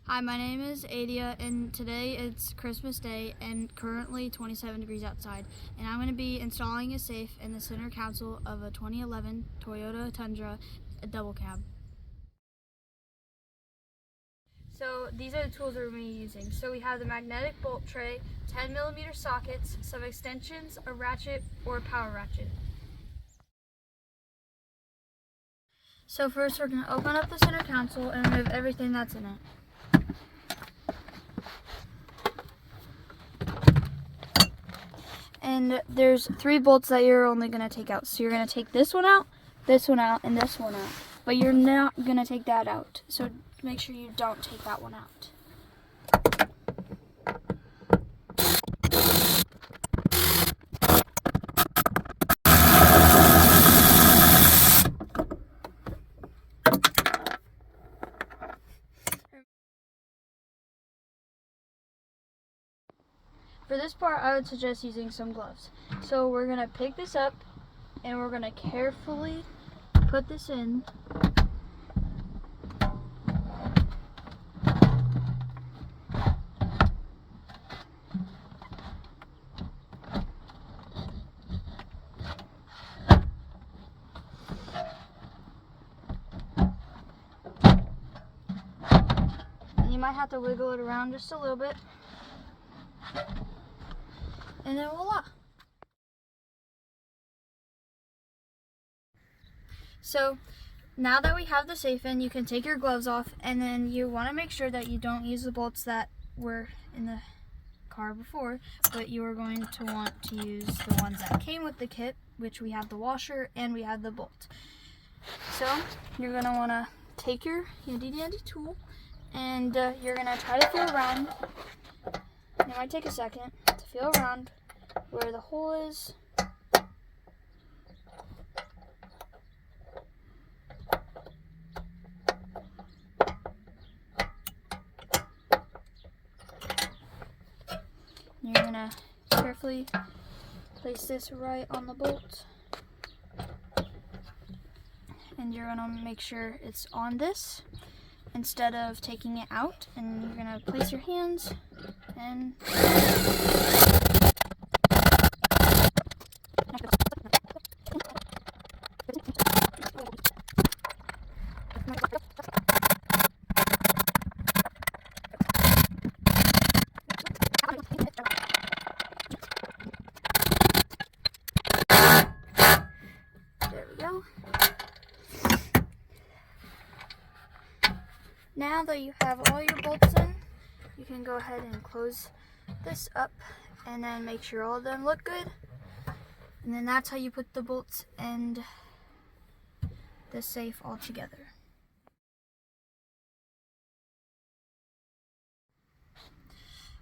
Hi, my name is Adia, and today it's Christmas Day and currently 27 degrees outside. And I'm going to be installing a safe in the center console of a 2011 Toyota Tundra, a double cab. So these are the tools we're going to be using. So we have the magnetic bolt tray, 10mm sockets, some extensions, a ratchet or a power ratchet. So first we're going to open up the center console and remove everything that's in it. And there's 3 bolts that you're only going to take out. So you're going to take this one out, and this one out. But you're not going to take that out. So make sure you don't take that one out. For this part, I would suggest using some gloves. So we're going to pick this up and we're going to carefully put this in. And you might have to wiggle it around just a little bit. And then voila! So now that we have the safe in, you can take your gloves off, and then you want to make sure that you don't use the bolts that were in the car before, but you are going to want to use the ones that came with the kit, which we have the washer and we have the bolt. So you're going to want to take your handy dandy tool and you're going to try to feel around. It might take a second to feel around where the hole is. You're going to carefully place this right on the bolt. And you're going to make sure it's on this instead of taking it out. And you're going to place your hands and there we go. Now that you have all your bolts in, you can go ahead and close this up and then make sure all of them look good. And then that's how you put the bolts and the safe all together.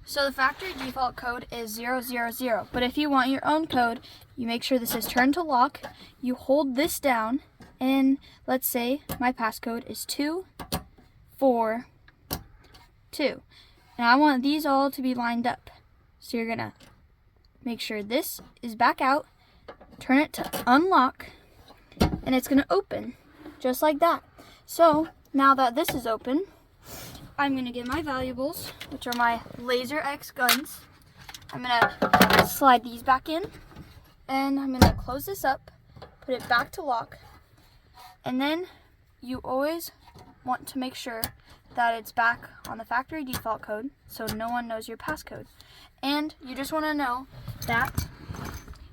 So the factory default code is 000, but if you want your own code, you make sure this is turned to lock, you hold this down, and let's say my passcode is 242. And I want these all to be lined up. So you're gonna make sure this is back out, turn it to unlock, and it's gonna open just like that. So now that this is open, I'm gonna get my valuables, which are my Laser X guns. I'm gonna slide these back in, and I'm gonna close this up, put it back to lock, and then you always want to make sure that it's back on the factory default code so no one knows your passcode. And you just want to know that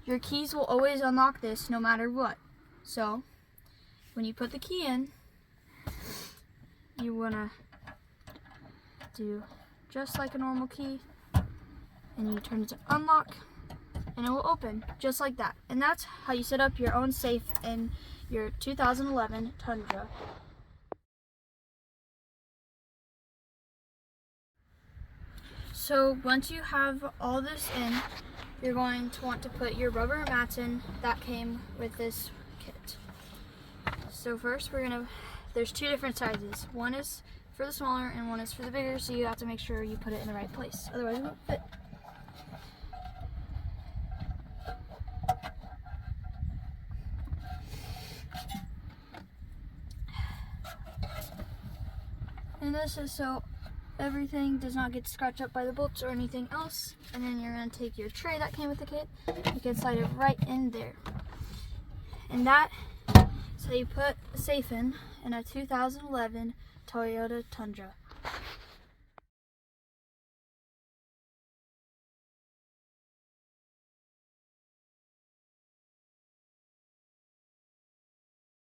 your keys will always unlock this no matter what. So when you put the key in, you want to do just like a normal key, and you turn it to unlock and it will open just like that. And that's how you set up your own safe in your 2011 Tundra. So once you have all this in, you're going to want to put your rubber mats in that came with this kit. So first there's 2 different sizes. One is for the smaller and one is for the bigger, so you have to make sure you put it in the right place. Otherwise it won't fit. And this is so everything does not get scratched up by the bolts or anything else. And then you're going to take your tray that came with the kit. You can slide it right in there. And that, so you put a safe in a 2011 Toyota Tundra.